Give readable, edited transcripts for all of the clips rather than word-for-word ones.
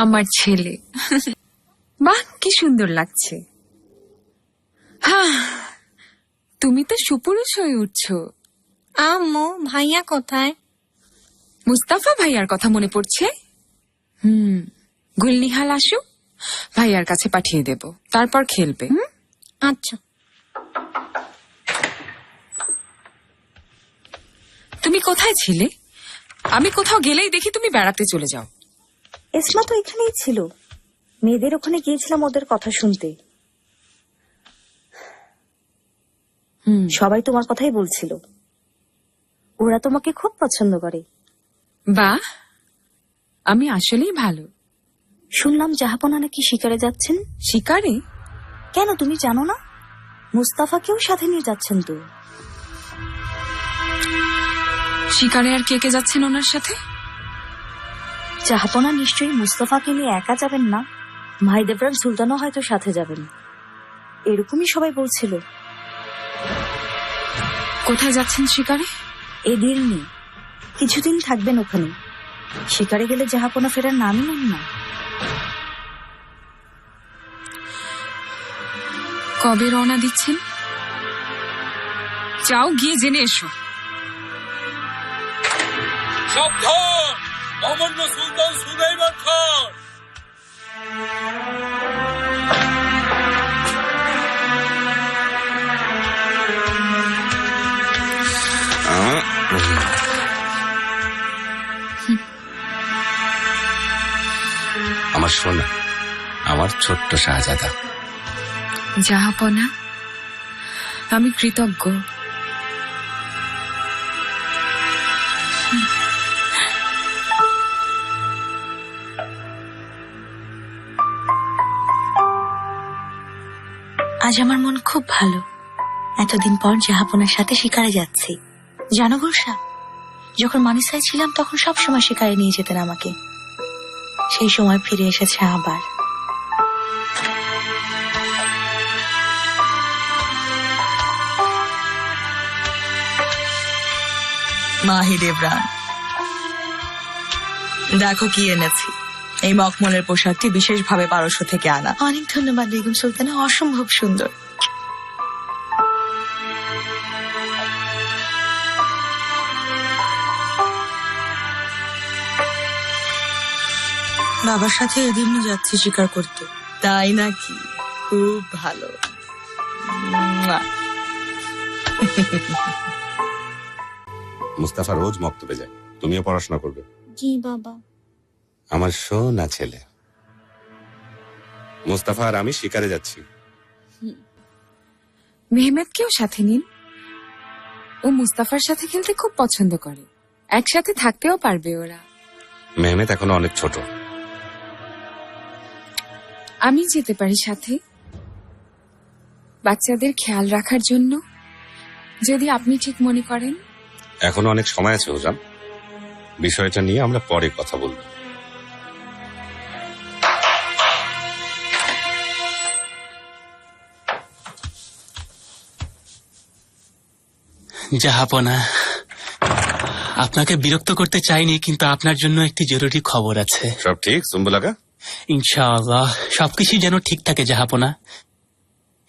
আমার ছেলে। বাহ, কি সুন্দর লাগছে। হ্যাঁ, তুমি তো সুপুরুষ হয়ে উঠছো। আম্মু, ভাইয়া কোথায়? মুস্তাফা ভাইয়ার কথা মনে পড়ছে। গুলনিহাল আসুক, ভাইয়ার কাছে পাঠিয়ে দেব, তারপর খেলবে। আচ্ছা। তুমি কোথায় ছিলে? আমি কোথাও গেলেই দেখি তুমি বেড়াতে চলে যাও। এসমা তো এখানেই ছিল, মেয়েদের ওখানে গিয়েছিলাম ওদের কথা শুনতে। সবাই তোমার কথাই বলছিল, ওরা তোমাকে খুব পছন্দ করে। বাহ, আমি আসলেই ভালো। শুনলাম জাহাপনা নাকি শিকারে যাচ্ছেন। শিকারে? কেন, তুমি জানো না? মুস্তাফাকেও সাথে নিয়ে যাচ্ছেন তো। শিকারে আর কে কে যাচ্ছেন ওনার সাথে? জাহাপনা নিশ্চয়ই মুস্তাফাকে নিয়ে একা যাবেন না, ভাই দেবরান সুলতানও হয়তো সাথে যাবেন, এরকমই সবাই বলছিল। কোথায় যাচ্ছেন শিকারে? এদের নিয়ে কিছুদিন থাকবেন ওখানে। শিকারে গেলে জাহাপনা ফেরার নামই নেন না। কবে রওনা দিচ্ছেন? যাও, গিয়ে জেনে এসো। সাবধান, অমন্য সুলতান সুলাইমান খান। আমার সোনা, আমার ছোট্ট শাহজাদা। জাহাপনা, আমি কৃতজ্ঞ। আজ আমার মন খুব ভালো, এতদিন পর জাহাপনার সাথে শিকারে যাচ্ছি। জানো গুলশা, যখন মানিসায় ছিলাম তখন সব সময় শিকারে নিয়ে যেতেন আমাকে। সেই সময় ফিরে এসেছে আবার। মাহি দেবরান, দেখো কি এনেছি। এই মখমলের পোশাকটি বিশেষভাবে পারস্য থেকে আনা। অনেক ধন্যবাদ বেগম সুলতানা, অসম্ভব সুন্দর। বাবার সাথে এদিন যাচ্ছি শিকার করতে। তাই নাকি? খুব ভালো। মুস্তাফা রোজ মক্তবে যায়, তুমিও পড়াশোনা করবে। জি বাবা। আমার সোনা ছেলে। মুস্তাফা আর আমি শিকারে যাচ্ছি। মেহমেদকেও সাথে নিন, ও মুস্তাফার সাথে খেলতে খুব পছন্দ করে। একসাথে থাকতেও পারবে ওরা। মেহমেদ এখনো অনেক ছোট। আমি যেতে পারি সাথে, বাচ্চাদের খেয়াল রাখার জন্য, যদি আপনি ঠিক মনে করেন। এখনো অনেক সময় আছে হুজাম, বিষয়টা নিয়ে আমরা পরে কথা বলবো। জাহাপনা, আপনাকে বিরক্ত করতে চাইনি, কিন্তু আপনার জন্য একটি জরুরি খবর আছে। সব ঠিক সুম্বুলাকা? ইনশাআল্লাহ সবকিছু যেন ঠিক থাকে জাহাপনা।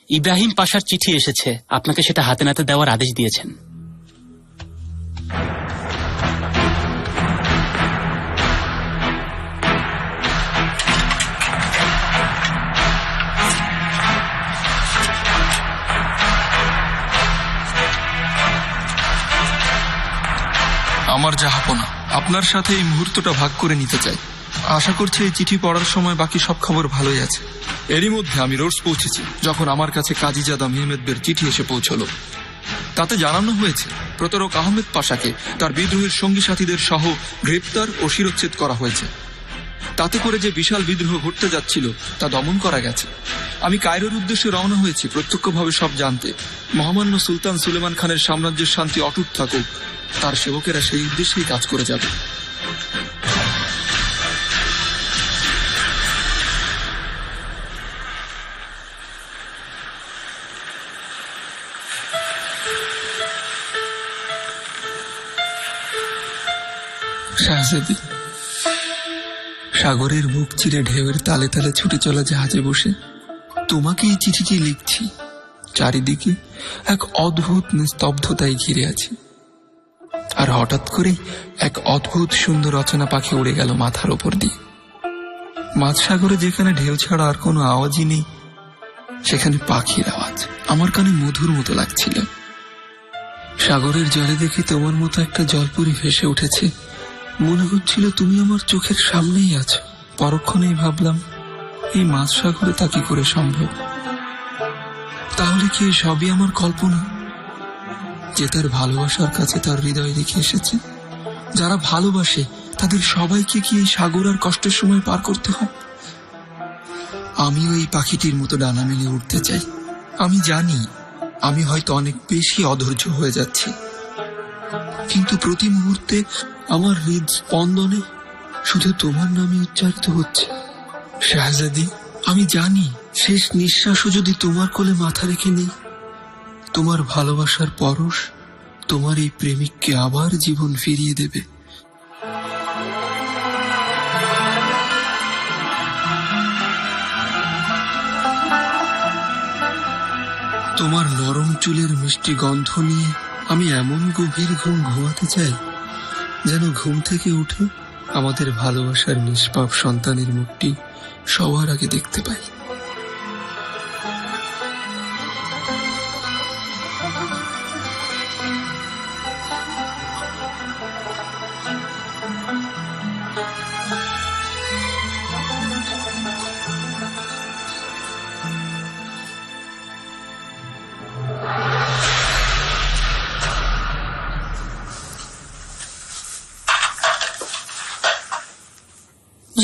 ইব্রাহিম পাশার চিঠি এসেছে, আপনাকে সেটা হাতে নাতে দেওয়ার আদেশ দিয়েছেন। আমার জাহাপনা, আপনার সাথে এই মুহূর্তটা ভাগ করে নিতে চাই। আশা করছি এই চিঠি পড়ার সময় বাকি সব খবর ভালোই আছে। এরই মধ্যে আমি রোডস পৌঁছেছি যখন আমার কাছে কাজীজাদা মেহমেদের চিঠি এসে পৌঁছলো। তাতে জানানো হয়েছে প্রতারক আহমেদ পাশাকে তার বিদ্রোহের সঙ্গী সাথীদের সহ গ্রেপ্তার ও শিরচ্ছেদ করা হয়েছে। তাতে করে যে বিশাল বিদ্রোহ ঘটতে যাচ্ছিল তা দমন করা গেছে। আমি কায়রোর উদ্দেশ্যে রওনা হয়েছি প্রত্যক্ষভাবে সব জানতে। মহামান্য সুলতান সুলেমান খানের সাম্রাজ্যের শান্তি অটুট থাকুক, তার সেবকেরা সেই উদ্দেশ্যেই কাজ করে যাবে। শাহজাদি, সাগরের বুক চিরে ঢেউয়ের তালে তালে ছুটে চলা জাহাজে বসে তোমাকে এই চিঠিটি লিখছি। চারিদিকে এক অদ্ভুত নিস্তব্ধতায় ঘিরে আছে, আর হঠাৎ করে এক অদ্ভুত সুন্দর রচনা পাখি উড়ে গেল মাথার ওপর দিয়ে। মাঝ সাগরে যেখানে ঢেউ ছাড়া আর কোনো আওয়াজই নেই, সেখানে পাখির আওয়াজ আমার কানে মধুর মতো লাগছিল। সাগরের জলে দেখে তোমার মতো একটা জলপরি ভেসে উঠেছে। মনে হচ্ছিল তুমি আমার চোখের সামনেই আছো। পরক্ষণেই ভাবলাম, এই মাঝ সাগরে তা কি করে সম্ভব? তাহলে কি এই সবই আমার কল্পনা? যে তার ভালোবাসার কাছে তার হৃদয় রেখে এসেছে। যারা ভালোবাসে তাদের সবাইকে কি এই সাগর আর কষ্টের সময় পার করতে হয়? আমিও এই পাখিটির মতো ডানা মেলে উঠতে চাই। আমি জানি আমি হয়তো অনেক বেশি অধৈর্য হয়ে যাচ্ছি, কিন্তু প্রতি মুহূর্তে আমার হৃদস্পন্দনে শুধু তোমার নামই উচ্চারিত হচ্ছে। শাহজাদি, আমি জানি শেষ নিঃশ্বাসও যদি তোমার কোলে মাথা রেখে নেই, তোমার ভালোবাসার পরশ তোমার এই প্রেমিককে আবার জীবন ফিরিয়ে দেবে। তোমার নরম চুলের মিষ্টি গন্ধ নিয়ে আমি এমন গভীর ঘুম ঘুমাতে চাই, যেন ঘুম থেকে উঠে আমাদের ভালোবাসার নিষ্পাপ সন্তানের মুখটি সবার আগে দেখতে পাই।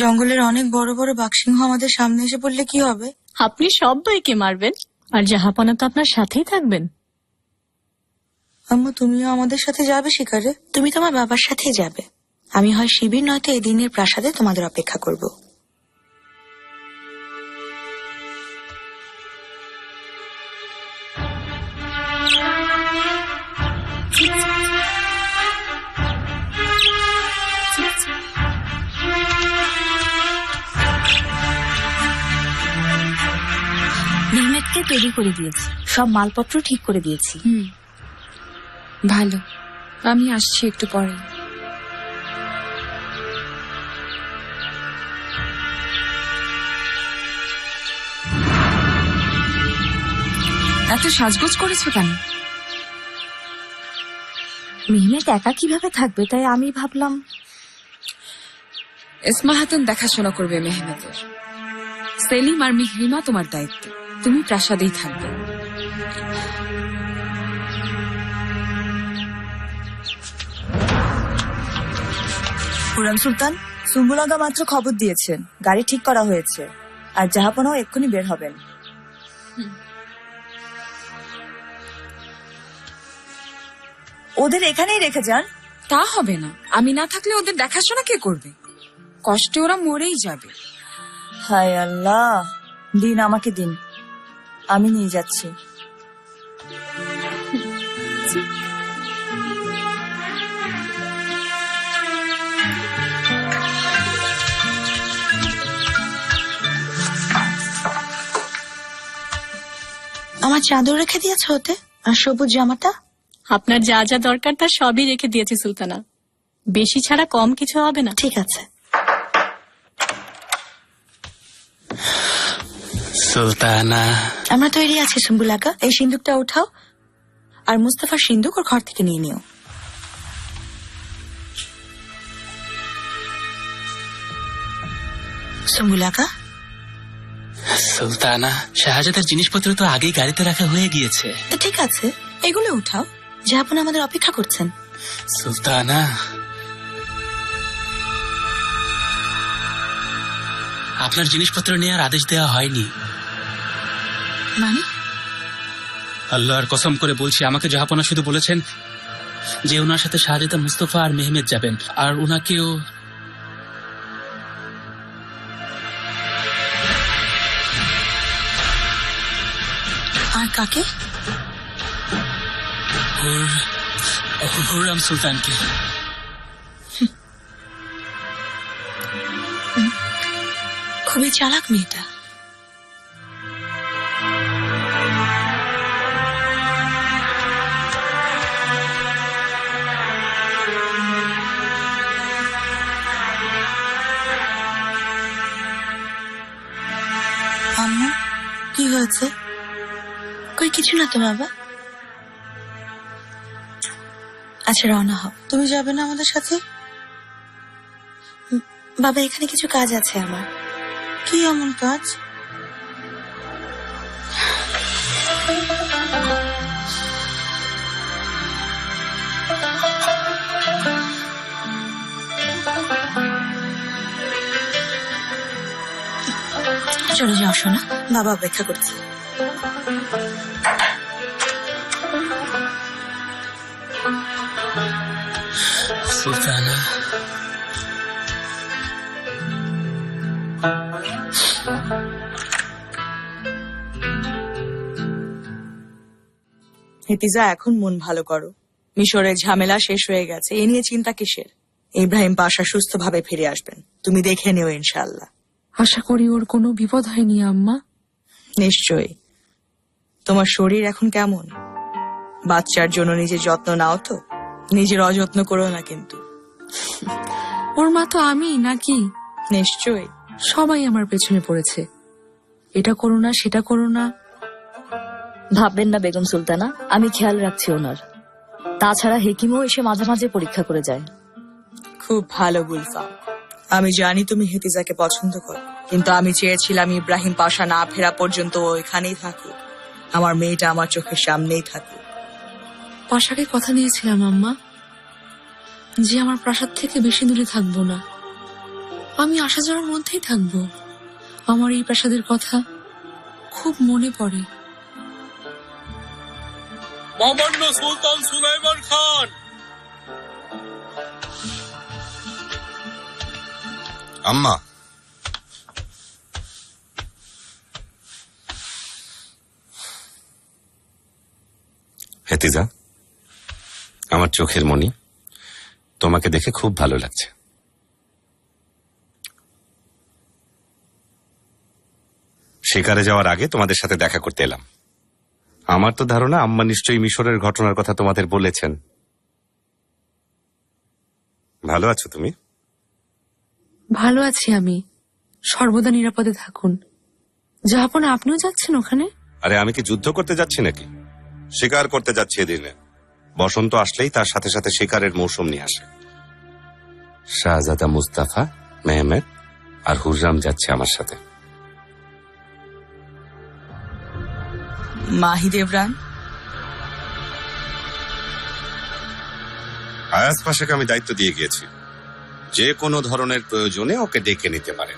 জঙ্গলের অনেক বড় বড় বাঘসিংহ আমাদের সামনে এসে পড়লে কি হবে? আপনি সবাইকে মারবেন, আর জাহাপনা তো আপনার সাথেই থাকবেন। আম্মা, তুমিও আমাদের সাথে যাবে শিকারে? তুমি তোমার বাবার সাথে যাবে। আমি হয় শিবির নয়তো এদিনের প্রাসাদে তোমাদের অপেক্ষা করব। মেহমেদকে তৈরি করে দিয়েছি, সব মালপত্র ঠিক করে দিয়েছি। ভালো, আমি আসছি একটু পরে। এত সাজগোজ করেছো কেন? মেহমেদ একা কিভাবে থাকবে, তাই আমি ভাবলাম। এসমা হাতুন দেখাশোনা করবে মেহমেদের। সেলিম আর মিহরিমা তোমার দায়িত্ব, তুমি প্রাসাদেই থাকবে। পুরান সুলতান, সুম্বুলাগা মাত্র খবর দিয়েছেন গাড়ি ঠিক করা হয়েছে, আর জাহাপনাও এক্ষুনি বের হবেন। ওদের এখানেই রেখে যান। তা হবে না, আমি না থাকলে ওদের দেখাশোনা কে করবে? কষ্টে ওরা মরেই যাবে। হায় আল্লাহ, দিন আমাকে দিন, আমি নিয়ে যাচ্ছি। আমার চাদর রেখে দিয়েছ ওতে, আর সবুজ জামাটা? আপনার যা যা দরকার তার সবই রেখে দিয়েছি সুলতানা, বেশি ছাড়া কম কিছু হবে না। ঠিক আছে। সুলতানা, আমরা তৈরি আছি সুম্বুলাগা। এই সিন্দুকটা উঠাও, আর মুস্তাফার সিন্দুক ওর ঘর থেকে নিয়ে নিও। সুম্বুলাগা, সুলতানা, শাহজাদের জিনিসপত্র তো আগেই গাড়িতে রাখা হয়ে গিয়েছে। তো ঠিক আছে, এগুলো উঠাও, জাহাপনা আমাদের অপেক্ষা করছেন। সুলতানা, আপনার জিনিসপত্র নেওয়ার আদেশ দেওয়া হয়নি। মানে? আল্লাহর কসম করে বলছি, আমাকে জাহাপনা শুধু বলেছেন যে ওনার সাথে শাহজাদা, মুস্তফা আর মেহমেদ যাবেন, আর ওনাকেও। আর কাকে? হুররাম সুলতানকে। খুবই চালাক মেয়েটা। আম্মা কি হয়েছে? কই কিছু না তো বাবা। আচ্ছা রওনা হও। তুমি যাবে না আমাদের সাথে? বাবা এখানে কিছু কাজ আছে আমার। কি এমন কাজ? চলে যাও শোনা। বাবা অপেক্ষা করছি। সুলতানা, হেতিজা এখন মন ভালো করো। মিশরের ঝামেলা শেষ হয়ে গেছে, এ নিয়ে চিন্তা কিসের? ইব্রাহিম পাশা সুস্থভাবে ফিরে আসবেন, তুমি দেখে নিও ইনশাআল্লাহ। আশা করি ওর কোনো বিপদ হয়নি আম্মা। নিশ্চয়ই। তোমার শরীর এখন কেমন? বাচ্চার জন্য নিজের যত্ন নাও তো, নিজের অযত্ন করো না কিন্তু। ওর মা তো আমি নাকি? নিশ্চয়ই। সবাই আমার পেছনে পড়েছে, এটা করো না সেটা করো না। ভাববেন না বেগম সুলতানা, আমি খেয়াল রাখছি ওনার। তাছাড়া হেকিমও এসে মাঝে মাঝে পরীক্ষা করে যায়। খুব ভালো গুলফা, আমি জানি তুমি হেতিজাকে পছন্দ করো, কিন্তু আমি চেয়েছিলাম ইব্রাহিম পাশা না ফেরা পর্যন্ত ও এখানেই থাকুক, আমার মেয়েটা আমার চোখের সামনেই থাকুক। পাশাকে কথা দিয়েছিলাম আম্মা যে আমার প্রাসাদ থেকে বেশি দূরে থাকবো না, আমি আসা যাওয়ার মধ্যেই থাকবো। আমার এই প্রাসাদের কথা খুব মনে পড়ে। মহামান্য সুলতান সুলাইমান খান। আম্মা, হেতিজা, আমার চোখের মণি, তোমাকে দেখে খুব ভালো লাগছে। শিকারে যাওয়ার আগে তোমাদের সাথে দেখা করতে এলাম। আমার তো ধারণা আম্মা নিশ্চয়ই মিশরের ঘটনার কথা তোমাদের বলেছেন। ভালো আছো তুমি? ভালো আছি আমি, সর্বদা নিরাপদে থাকুন। জাহাপনা আপনিও যাচ্ছেন ওখানে? আরে আমি কি যুদ্ধ করতে যাচ্ছি নাকি? শিকার করতে যাচ্ছি এদিনে। বসন্ত আসলেই তার সাথে সাথে শিকারের মৌসুম নিয়ে আসে। শাহজাদা মুস্তাফা, মেহমেদ আর হুররাম যাচ্ছে আমার সাথে। মাহিদেবরান, আয়াজ পাশাকে আমি দায়িত্ব দিয়ে গিয়েছি, যে কোনো ধরনের প্রয়োজনে ওকে ডেকে নিতে পারে।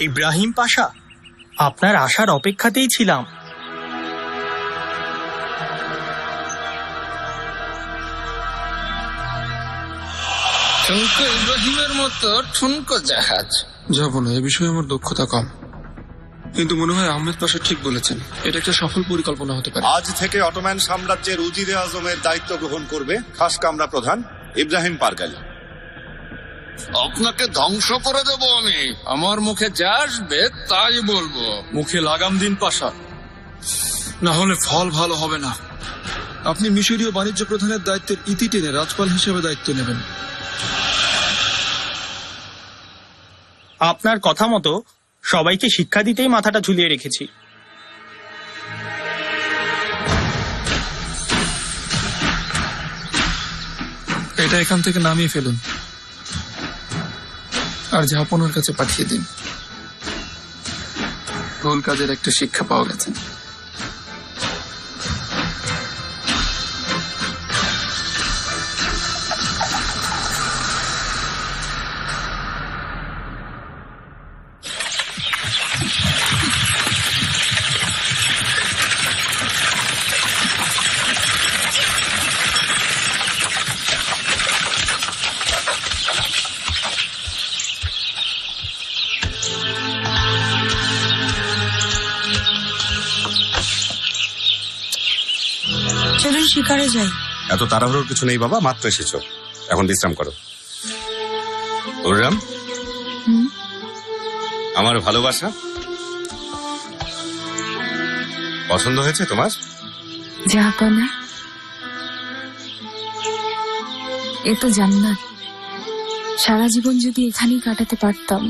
ইব্রাহিম পাশা, আপনার আসার অপেক্ষাতেই ছিলাম। ঠুনকো ইব্রাহিমের মতো ঠুনকো জাহাজ। যাব না, এ বিষয়ে আমার দক্ষতা কম, কিন্তু মনে হয় আহমেদ পাশা ঠিক বলেছেন, এটা একটা সফল পরিকল্পনা হতে পারে। আজ থেকে অটোম্যান সাম্রাজ্যের উজিরে আজমের দায়িত্ব গ্রহণ করবে খাস কামরা প্রধান ইব্রাহিম পারগালি। আপনাকে ধ্বংস করে দেব আমি, আমার মুখে যা আসবে তাই বলবো। মুখে লাগাম দিন পাশা, না হলে ফল ভালো হবে না। আপনি মিশরীয় বাণিজ্য প্রধানের দায়িত্বের ইতি টেনে রাজপাল হিসেবে দায়িত্ব নেবেন। আপনার কথা মতো সবাইকে শিক্ষা দিতেই মাথাটা ঝুলিয়ে রেখেছি। এটা এখান থেকে নামিয়ে ফেলুন আর জাহাপনার কাছে পাঠিয়ে দিন। ভুল কাজের একটা শিক্ষা পাওয়া গেছে। চলুন শিকারে যাই। এত তাড়াহুড়োর কিছু নেই বাবা, মাত্র এসেছো, এখন বিশ্রাম করো। হুররাম, আমার ভালোবাসা পছন্দ হয়েছে তোমার? জাহাপনা, এ তো জান্নাত। সারা জীবন যদি এখানেই কাটাতে পারতাম।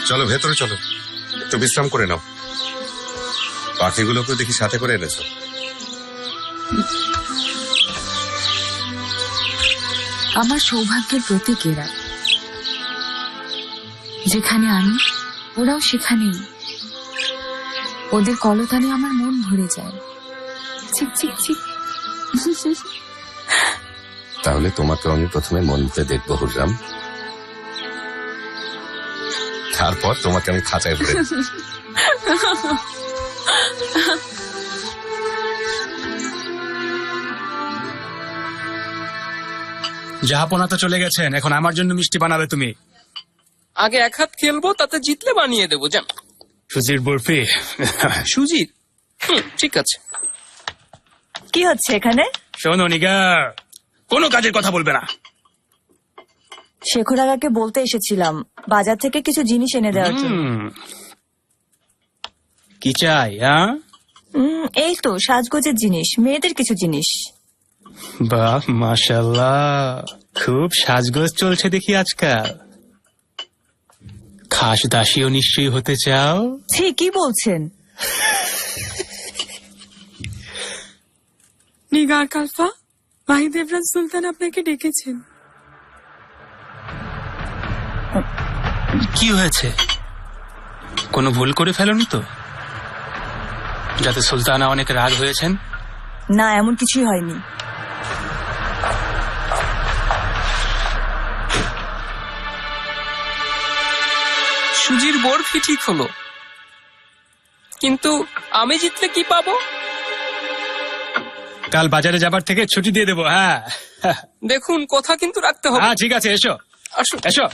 চলো ভেতরে চলো, একটু বিশ্রাম করে নাও। পাখিগুলোকে দেখি সাথে করে এনেছো। আমার সৌভাগ্যের প্রতীক এরা। যেখানে আমি, ওরাও সেখানেই। ওদের কলতানে আমার মন ভরে যায়। চিক চিক চিক। তাহলে তোমাকে আমি প্রথমে মনতে দেখবো হুররাম, তারপর তোমাকে আমি খাঁচায় ভরে দেব। জাহাপনা তো চলে গেছেন, এখন আমার জন্য মিষ্টি বানাবে তুমি। আগে এক হাত খেলবো, তাতে জিতলে বানিয়ে দেবো। যান। সুজির বরফি। সুজির? ঠিক আছে। কি হচ্ছে এখানে? শোনো নিগার, কোনো কাজের কথা বলবে না। শেখর আগাকে বলতে এসেছিলাম বাজার থেকে কিছু জিনিস এনে দেওয়ার জন্য। কি চাই? হ্যাঁ, এই তো সাজগোজের জিনিস, মেয়েদের কিছু জিনিস। বাহ, মাশাআল্লাহ, খুব সাজগোজ চলছে দেখি আজকাল। খাস দাসীও নিশ্চয়ই হতে চাও? ছি, কি বলছেন? নিগার কালফা, ভাই দেবরাজ সুলতান আপনাকে ডেকেছেন। কি হয়েছে? কোনো ভুল করে ফেলনি তো, যাতে সুলতানা অনেক রাগ হয়েছেন? না, এমন কিছুই হয়নি। সুজির বরফি ঠিক হলো, কিন্তু আমি জিতলে কি পাবো? কাল বাজারে যাবার থেকে ছুটি দিয়ে দেবো। হ্যাঁ, দেখুন, কথা কিন্তু রাখতে হবে। হ্যাঁ ঠিক আছে, এসো আসুন। এসো।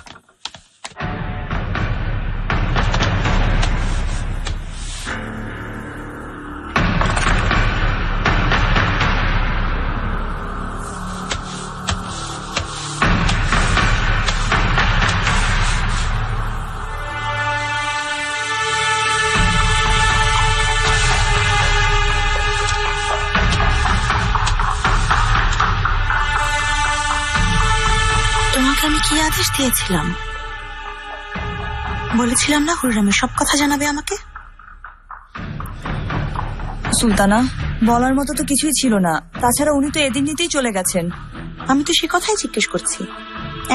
তোমাকে আমি কি আদেশ দিয়েছিলাম? বলেছিলাম না হুররামের সব কথা জানাবে আমাকে। সুলতানা, বলার মতো তো কিছুই ছিল না। তাছাড়া উনি তো এদিন নিতেই চলে গেছেন। আমি তো সে কথাই জিজ্ঞেস করছি,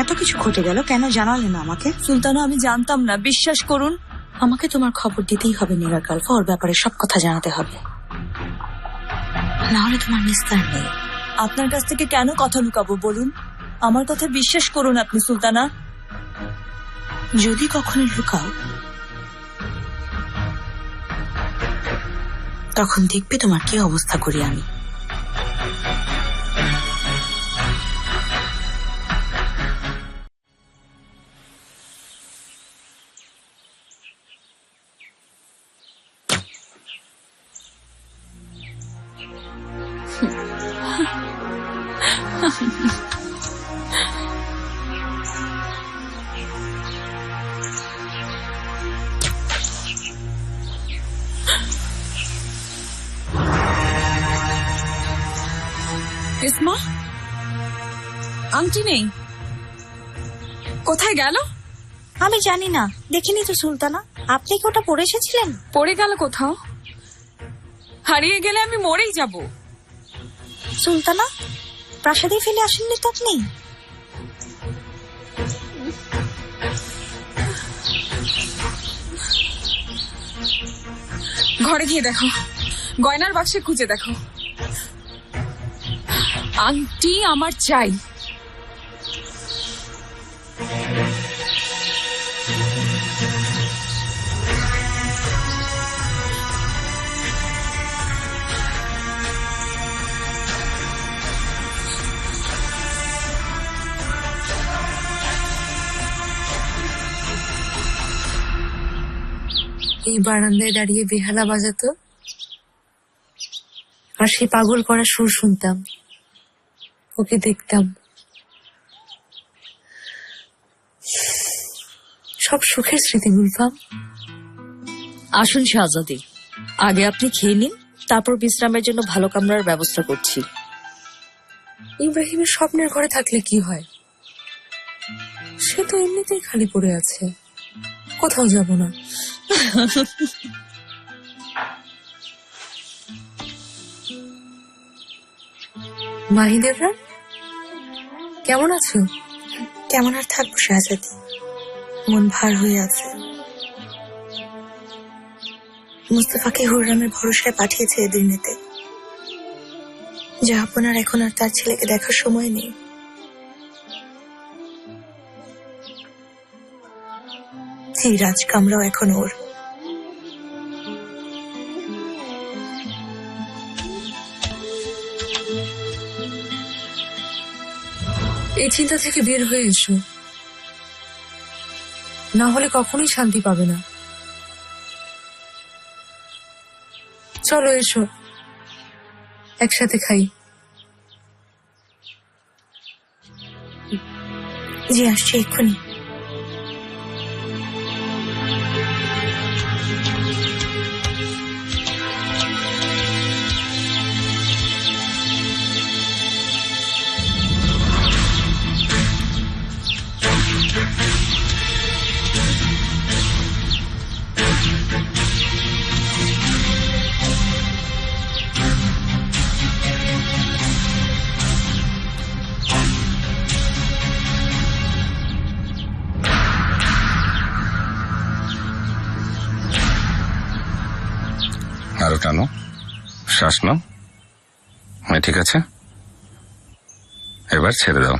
এত কিছু ঘটে গেল, কেন জানালে না আমাকে? সুলতানা, আমি জানতাম না, বিশ্বাস করুন। আমাকে তোমার খবর দিতেই হবে নিগার কালফা, ওর ব্যাপারে সব কথা জানাতে হবে, নাহলে তোমার নিস্তার নেই। আপনার কাছ থেকে কেন কথা লুকাবো বলুন? আমার কথা বিশ্বাস করুন আপনি সুলতানা। যদি কখনো লুকাও, তখন দেখবে তোমার কি অবস্থা করি আমি। ইসমা, আংটি নেই, কোথায় গেল? আমি জানি না, দেখিনি তো সুলতানা। আপনি কি ওটা পরে এসেছিলেন? পড়ে গেল কোথাও। হারিয়ে গেলে আমি মরেই যাব। সুলতানা, প্রাসাদে ফেলে আসেননি তো আপনি? ঘরে গিয়ে দেখো, গয়নার বাক্সে খুঁজে দেখো। আংটি আমার চাই। এই বারান্দায় দাঁড়িয়ে বেহালা বাজাতো, আর সেই পাগল করা সুর শুনতাম, ওকে দেখতাম। সব সুখের স্মৃতি গুলফাম। আসুন শাহজাদি, আগে আপনি খেয়ে নিন, তারপর বিশ্রামের জন্য ভালো কামরার ব্যবস্থা করছি। ইব্রাহিমের স্বপ্নের ঘরে থাকলে কি হয়? সে তো এমনিতেই খালি পড়ে আছে, কোথাও যাব না। মাহিদেবরা, কেমন আছো? কেমন আর থাকবো শাহজাদি, মন ভার হয়ে আছে। মুস্তাফাকে হুররামের ভরসায় পাঠিয়েছে এদিনেতে। জাহাপনার এখন আর তার ছেলেকে দেখার সময় নেই। এই রাজকামরাও এখন ওর। এই চিন্তা থেকে বের হয়ে এসো, না হলে কখনোই শান্তি পাবে না। চলো এসো, একসাথে খাই। জি আসছে এক্ষুনি। আরো টানো, শ্বাস নাও। হ্যাঁ ঠিক আছে, এবার ছেড়ে দাও।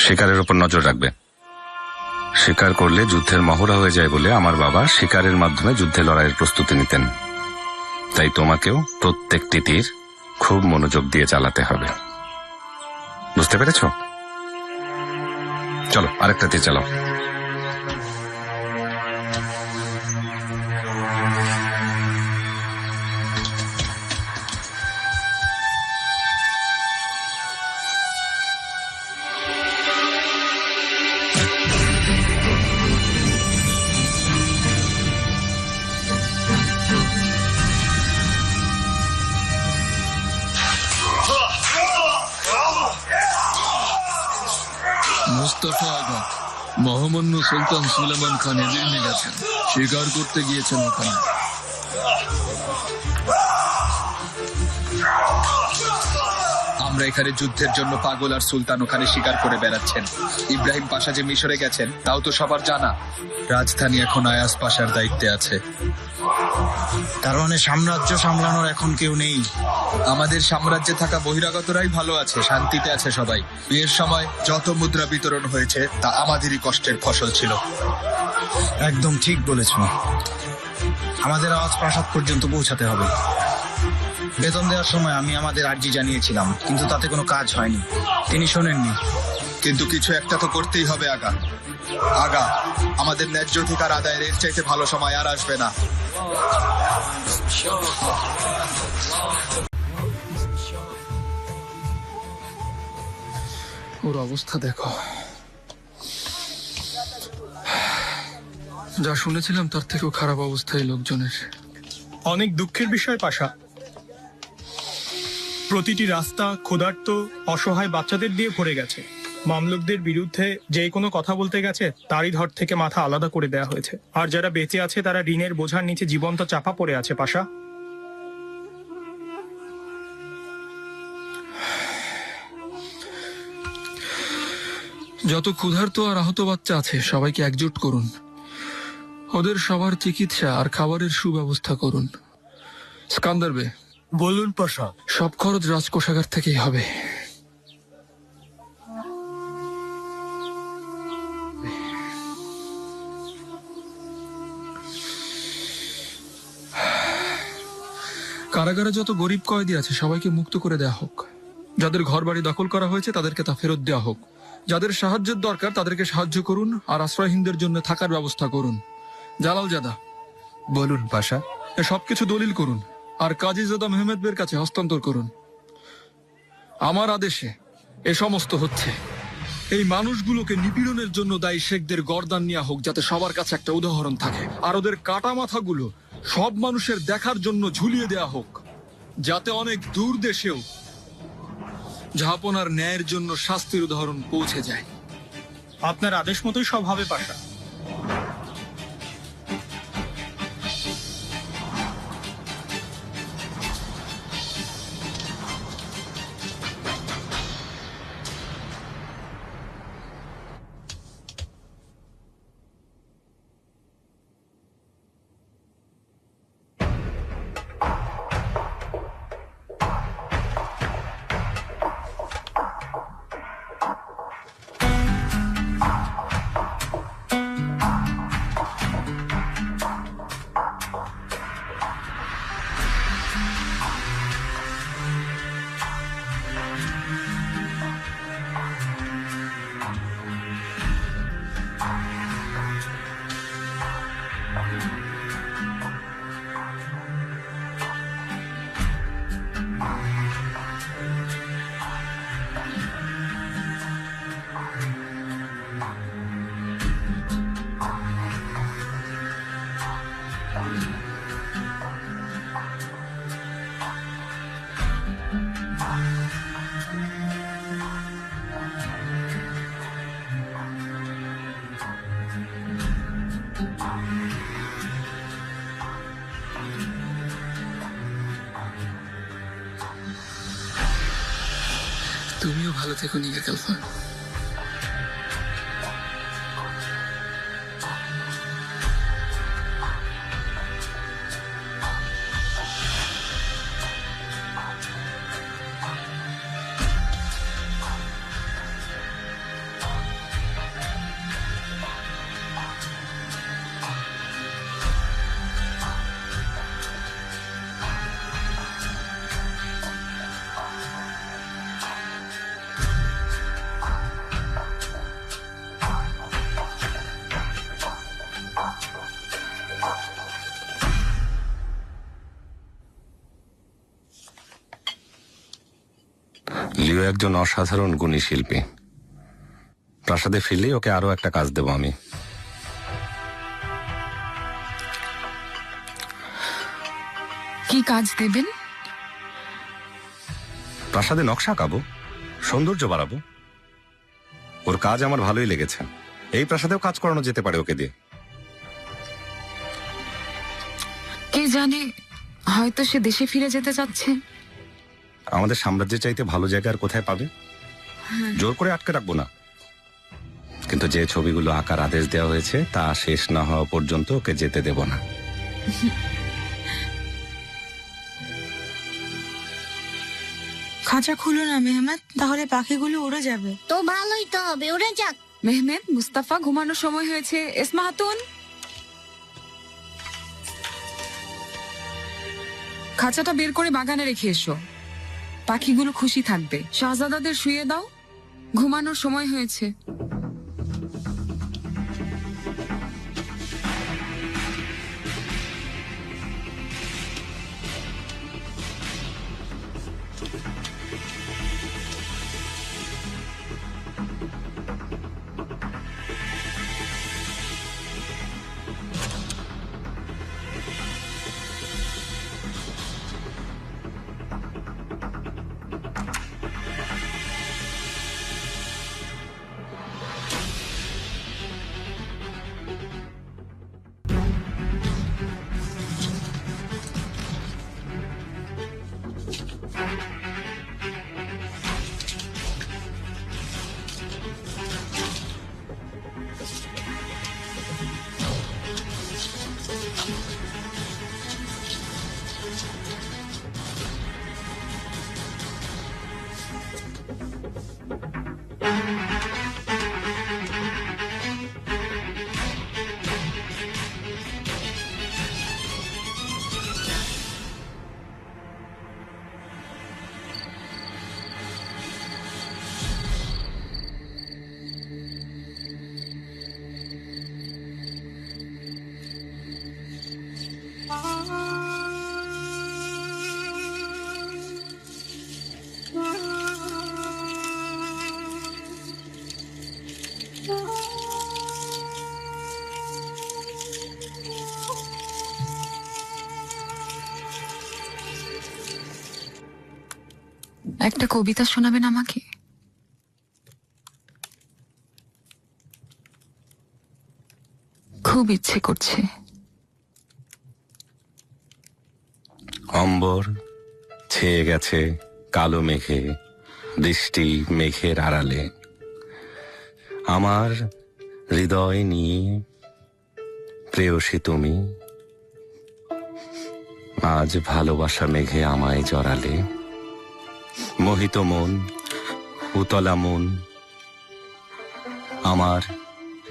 শিকারের উপর নজর রাখবে। শিকার করলে যুদ্ধের মহড়া হয়ে যায় বলে আমার বাবা শিকারের মাধ্যমে যুদ্ধে লড়াইয়ের প্রস্তুতি নিতেন। তাই তোমাকেও প্রত্যেকটি তীর খুব মনোযোগ দিয়ে চালাতে হবে, বুঝতে পেরেছ? চলো আরেকটা তীর চালাও। মুস্তাফা আগা, মহামান্য সুলতান সুলেমান খান এদিনে গেছেন, শিকার করতে গিয়েছেন ওখানে। আমরা এখানে যুদ্ধের জন্য পাগল, আর সুলতান ওখানে শিকার করে বেড়াচ্ছেন। ইব্রাহিম পাশা যে মিশরে গেছেন তাও তো সবার জানা। রাজধানী এখন আয়াস পাশার দায়িত্বে আছে। তার মানে সাম্রাজ্য সামলানোর এখন কেউ নেই। আমাদের সাম্রাজ্যে থাকা বহিরাগতরাই ভালো আছে, শান্তিতে আছে সবাই। বিয়ের সময় যত মুদ্রা বিতরণ হয়েছে তা আমাদেরই কষ্টের ফসল ছিল। একদম ঠিক বলেছ, আমাদের আওয়াজ প্রাসাদ পর্যন্ত পৌঁছাতে হবে। বেতন দেওয়ার সময় আমি আমাদের আর্জি জানিয়েছিলাম, কিন্তু তাতে কোনো কাজ হয়নি। তিনি শোনেননি। কিন্তু কিছু একটা তো করতেই হবে আগা। আগা, আমাদের ন্যায্য অধিকার আদায়ের এর চাইতে ভালো সময় আর আসবে না। ওর অবস্থা দেখো, যা শুনেছিলাম তার থেকেও খারাপ অবস্থা এই লোকজনের। অনেক দুঃখের বিষয় পাশা, প্রতিটি রাস্তা ক্ষুধার্ত অসহায় বাচ্চাদের দিয়ে ভরে গেছে। মামলুকদের বিরুদ্ধে যে কোনো কথা বলতে গেছে তারই ধর থেকে মাথা আলাদা করে দেয়া হয়েছে। আর যারা বেঁচে আছে তারা ঋণের বোঝার নিচে জীবন্ত চাপা পড়ে আছে পাশা। যত ক্ষুধার্ত আর আহত বাচ্চা আছে সবাইকে একজোট করুন, ওদের সবার চিকিৎসা আর খাবারের সুব্যবস্থা করুন। স্কান্দার বে, বলুন পাশা। সব খরচ রাজকোষাগার থেকেই হবে। কারাগারে যত গরিব কয়েদি আছে সবাইকে মুক্ত করে দেয়া হোক। যাদের ঘর বাড়ি দখল করা হয়েছে তাদেরকে তা ফেরত দেওয়া হোক। যাদের সাহায্যের দরকার তাদেরকে সাহায্য করুন, আর আশ্রয়হীনদের জন্য থাকার ব্যবস্থা করুন। জালাল জাদা, বলুন পাশা। সবকিছু দলিল করুন আর কাজীজাদা মেহমেদের কাছে হস্তান্তর করুন। আমার আদেশে এ সমস্ত হচ্ছে। এই মানুষগুলোকে নিপীড়নের জন্য দায়ী শেখদের গর্দান নেওয়া হোক, যাতে সবার কাছে একটা উদাহরণ থাকে। আর ওদের কাটা মাথাগুলো সব মানুষের দেখার জন্য ঝুলিয়ে দেয়া হোক, যাতে অনেক দূর দেশেও জাহাপনার ন্যায়ের জন্য শাস্তির উদাহরণ পৌঁছে যায়। আপনার আদেশ মতোই সব হবে পাশা। তুমিও ভালো থেকো নিগার কালফা। লিও একজন অসাধারণ গুণী শিল্পী। প্রাসাদে ফিরলেই ওকে আরো একটা কাজ দেব আমি। কি কাজ দেবেন? প্রাসাদে নকশা আঁকাবো, সৌন্দর্য বাড়াবো। ওর কাজ আমার ভালোই লেগেছে। এই প্রাসাদেও কাজ করানো যেতে পারে ওকে দিয়ে। কে জানে, হয়তো সে দেশে ফিরে যেতে চাচ্ছে। আমাদের সাম্রাজ্যের চাইতে ভালো জায়গা আর কোথায় পাবে? জোর করে আটকে রাখবো না, কিন্তু যে ছবিগুলো আঁকার আদেশ দেওয়া হয়েছে তা শেষ না হওয়া পর্যন্ত ওকে যেতে দেব না। খাঁচা খুলো না মেহমেদ, তাহলে পাখিগুলো উড়ে যাবে। তো ভালোই তো হবে, উড়ে যাক। মেহমেদ, মুস্তাফা, ঘুমানোর সময় হয়েছে। এসমা হাতুন, খাঁচাটা বের করে বাগানে রেখে এসো। পাখিগুলো খুশি থাকবে। শাহজাদাদের শুয়ে দাও, ঘুমানোর সময় হয়েছে। একটা কবিতা শোনাবেন আমাকে? খুব ইচ্ছে করছে। অম্বর ছেয়ে গেছে কালো মেঘে, বৃষ্টি মেঘের আড়ালে। আমার হৃদয় নিয়ে প্রেয়সী তুমি, আজ ভালোবাসা মেঘে আমায় জড়ালে। মোহিত মন, উতলা মন আমার,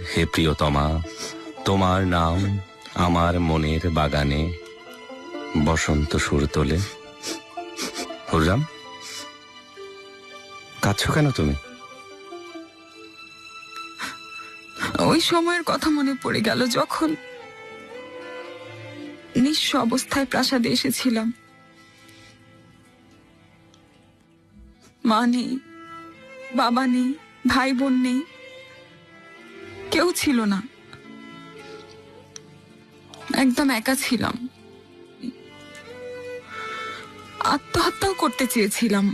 হে প্রিয়তমা, তোমার নাম আমার মনের বাগানে বসন্ত সুর তোলে। হুররাম, কাঁদছো কেন তুমি? ওই সময়ের কথা মনে পড়ে গেল যখন নিঃস্ব অবস্থায় প্রাসাদে এসেছিলাম। মা নেই, বাবা নেই, ভাই বোন নেই, কেউ ছিল না। একদম একা ছিলাম। আত্মহত্যাও করতে চেয়েছিলাম।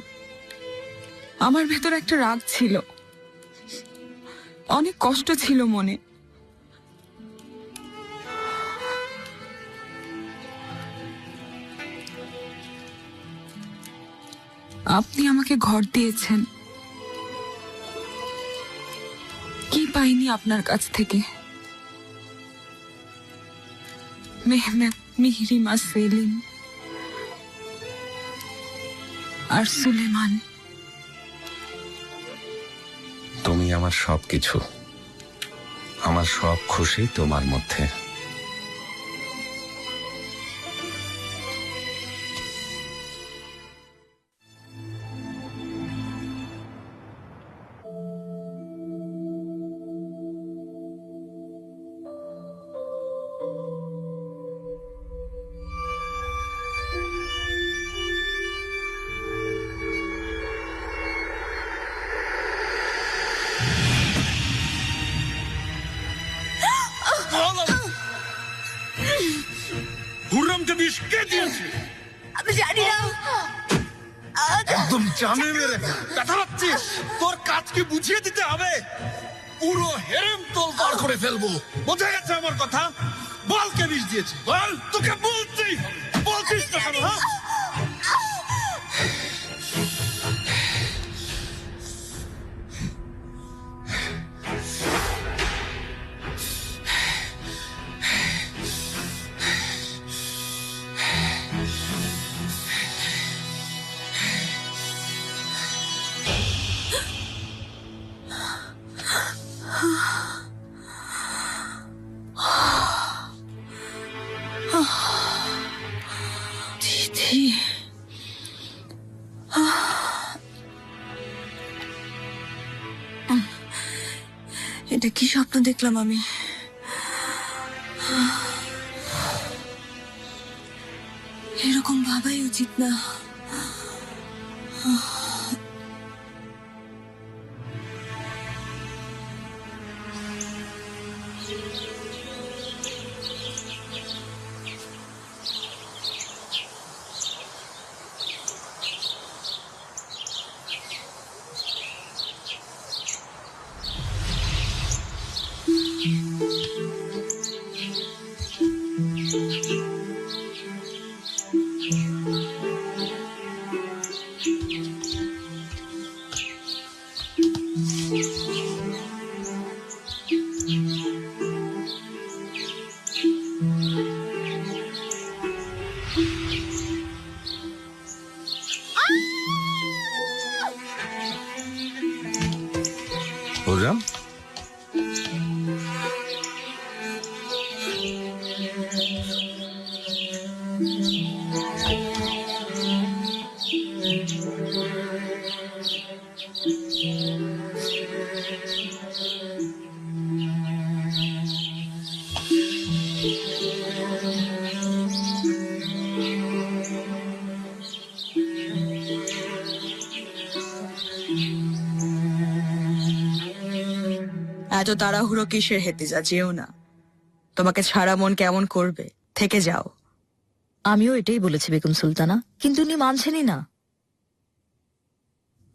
আমার ভেতর একটা রাগ ছিল, অনেক কষ্ট ছিল মনে। আপনি আমাকে ঘর দিয়েছেন, কি পাইনি আপনার কাছ থেকে? মেহমেদ, মিহরিমা, সেলিম আর সুলেমান। তুমি আমার সবকিছু, আমার সব খুশি তোমার মধ্যে। হুররামকে বিষ কে দিয়েছে? আমি জানি না। একদম জানে মেরে ব্যথা পাচ্ছিস? তোর কাজ কি বুঝিয়ে দিতে হবে? পুরো হেরেম তোল পার করে ফেলবো। বোঝা গেছে আমার কথা? বল কে বিষ দিয়েছে, বল। তোকে বলছি, বলছিস না কেন? হ্যাঁ, চিঠি। এটা কি স্বপ্ন দেখলাম আমি? এরকম ভাবাই উচিত না। হুররাম, এত তাড়াহুড়ো কিসের হেতিজা, যেও না। তোমাকে ছাড়া মন কেমন করবে, থেকে যাও। আমিও এটাই বলেছি বেগম সুলতানা, কিন্তু উনি মানছেনই না।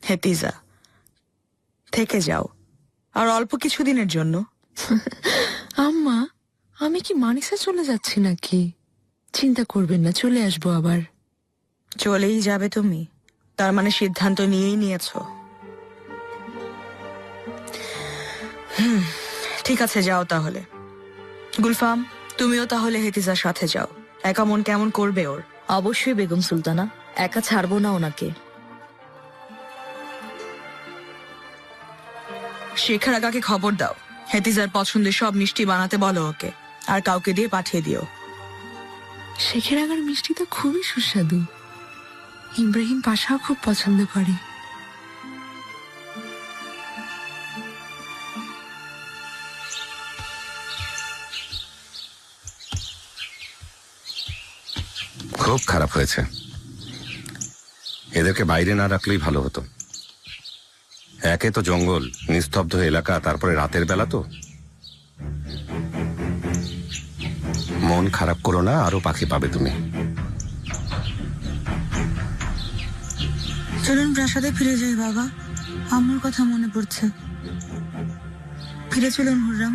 হেতিজা, থেকে যাও, আর অল্প কিছুদিনের জন্য। আম্মা, আমি কি মানিসা চলে যাচ্ছি নাকি? চিন্তা করবেন না, চলে আসবো আবার। চলেই যাবে তুমি? তার মানে সিদ্ধান্ত নিয়েই নিয়েছো? ঠিক আছে, যাও তাহলে। গুলফাম, তুমিও তাহলে হেতিজার সাথে যাও। একা মন কেমন করবে ওর। অবশ্যই বেগম সুলতানা, একা ছাড়বো না ওনাকে। শেখার আগাকে খবর দাও, হেতিজার পছন্দের সব মিষ্টি বানাতে বলো ওকে, আর কাউকে দিয়ে পাঠিয়ে দিও। শেখের আগার মিষ্টি তো খুবই সুস্বাদু। ইব্রাহিম পাশাও খুব পছন্দ করে। খুব খারাপ হয়েছে, এদেরকে বাইরে না রাখলেই ভালো হতো। একে তো জঙ্গল, নিস্তব্ধ এলাকা, তারপরে রাতের বেলা তো। মন খারাপ করো না, আরো পাখি পাবে তুমি। চলুন প্রাসাদে ফিরে যাই বাবা, আমার কথা মনে পড়ছে। ফিরে চলুন হুররাম।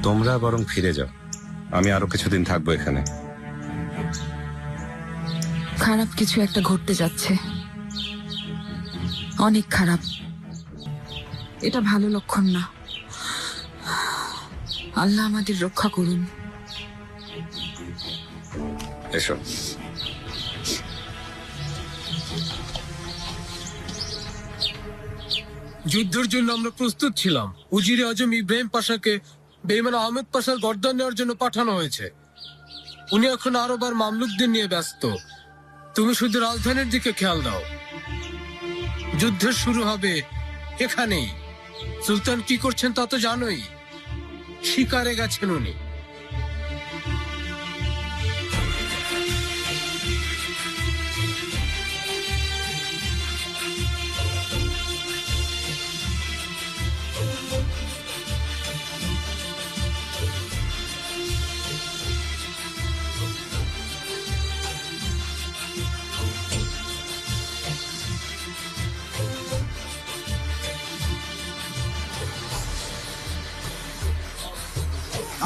তোমরা বরং ফিরে যাও, আমি আরো কিছুদিন থাকবো এখানে। খারাপ কিছু একটা ঘটতে যাচ্ছে, অনেক খারাপ। এটা ভালো লক্ষণ না। আল্লাহ আমাদের রক্ষা করুন। এসো। যুদ্ধের জন্য আমরা প্রস্তুত ছিলাম। উজিরে আজম ইব্রাহিম পাশাকে বেইমান আহমেদ পাশার গর্দান নেওয়ার জন্য পাঠানো হয়েছে। উনি এখন আরব আর মামলুকদের নিয়ে ব্যস্ত। তুমি শুধু রাজধানীর দিকে খেয়াল দাও। যুদ্ধের শুরু হবে এখানেই। সুলতান কি করছেন তা তো জানোই, শিকারে গেছেন উনি।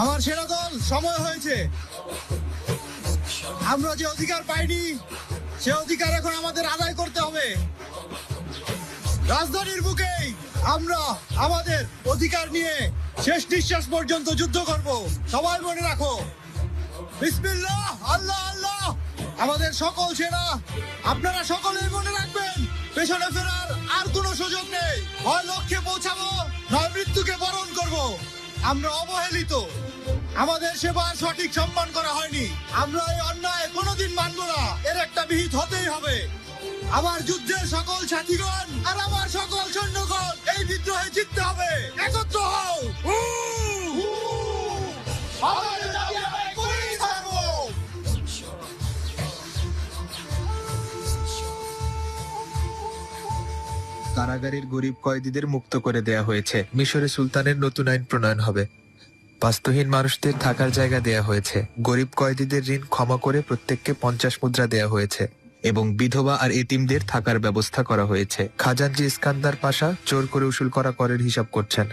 আমার সেনা দল, সময় হয়েছে। আমরা যে অধিকার পাইনি সে অধিকার এখন আমাদের আদায় করতে হবে। রাজধানীর বুকেই আমরা আমাদের অধিকার নিয়ে শেষ নিঃশ্বাস পর্যন্ত যুদ্ধ করব। সবাই মনে রাখো, বিসমিল্লাহ, আল্লাহ আল্লাহ। আমাদের সকল সেনা, আপনারা সকলেই মনে রাখবেন, পেছনে ফেরার আর কোনো সুযোগ নেই। হয় লক্ষ্যে পৌঁছাবো, নয় মৃত্যুকে বরণ করব। আমরা অবহেলিত, আমাদের সেবার সঠিক সম্মান করা হয়নি। আমরা এই অন্যায় কোনোদিন মানব না, এর একটা বিহিত হতেই হবে। আমার যুদ্ধের সকল সাথীগণ আর আমার সকল সৈন্যগণ, এই বিদ্রোহে জিততে হবে। একত্র হও। আমাদের দাবি আমরা করেই ছাড়বো। কারাগারের গরিব কয়েদিদের মুক্ত করে দেয়া হয়েছে। মিশরে সুলতানের নতুন আইন প্রণয়ন হবে। বাস্তুহীন মানুষদের থাকার জায়গা দেয়া হয়েছে। গরিব কয়েদিদের ঋণ ক্ষমা করে প্রত্যেককে 50 মুদ্রা দেয়া হয়েছে এবং বিধবা আর এতিমদের থাকার ব্যবস্থা করা হয়েছে। খাজানজি ইস্কান্দার পাশা জোর করে উসুল করা করের হিসাব করছেন,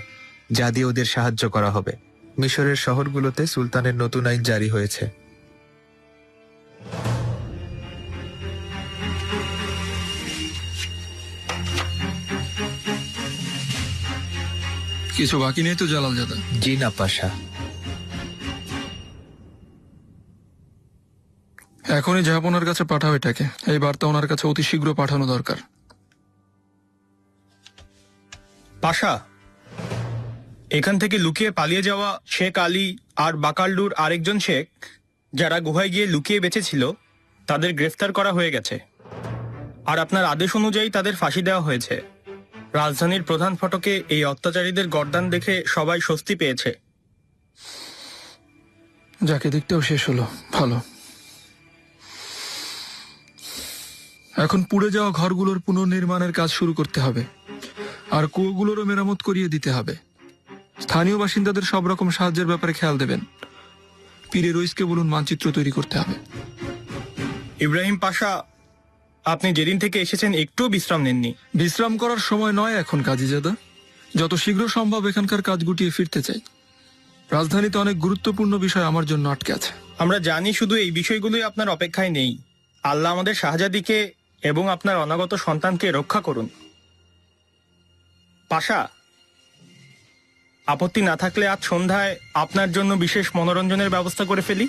যা দিয়ে ওদের সাহায্য করা হবে। মিশরের শহরগুলোতে সুলতানের নতুন আইন জারি হয়েছে। কিছু বাকি নেই তো জালালজাদা? জি না পাশা। এখনই জাহাপনার কাছে পাঠাও এটাকে। এই বার্তা ওনার কাছে অতি শীঘ্র পাঠানো দরকার। পাশা, এখান থেকে লুকিয়ে পালিয়ে যাওয়া শেখ আলী আর বাকালডুর আরেকজন শেখ, যারা গুহায় গিয়ে লুকিয়ে বেঁচেছিল, তাদের গ্রেফতার করা হয়ে গেছে। আর আপনার আদেশ অনুযায়ী তাদের ফাঁসি দেওয়া হয়েছে। রাজধানীর প্রধান ফটকে এই অত্যাচারীদের গর্দান দেখে সবাই স্বস্তি পেয়েছে। যাকে দেখতেও শেষ হলো, ভালো। এখন পুড়ে যাওয়া ঘরগুলোর পুনর্নির্মাণের কাজ শুরু করতে হবে। আর কুয়োগুলোরও মেরামত করিয়ে দিতে হবে। স্থানীয় বাসিন্দাদের সব রকম সাহায্যের ব্যাপারে খেয়াল দেবেন। পীরে রইসকে বলুন মানচিত্র তৈরি করতে হবে। ইব্রাহিম পাশা, আপনি যেদিন থেকে এসেছেন একটুও বিশ্রাম নেননি। বিশ্রাম করার সময় নয় এখন কাজীজাদা। যত শীঘ্র সম্ভব এখানকার কাজ গুটিয়ে ফিরতে চাই। রাজধানীতে অনেক গুরুত্বপূর্ণ বিষয় আমার জন্য আটকে আছে। আমরা জানি, শুধু এই বিষয়গুলোই আপনার অপেক্ষায় নেই। আল্লাহ আমাদের শাহজাদিকে এবং আপনার অনাগত সন্তানকে রক্ষা করুন। পাশা, আপত্তি না থাকলে আজ সন্ধ্যায় আপনার জন্য বিশেষ মনোরঞ্জনের ব্যবস্থা করে ফেলি।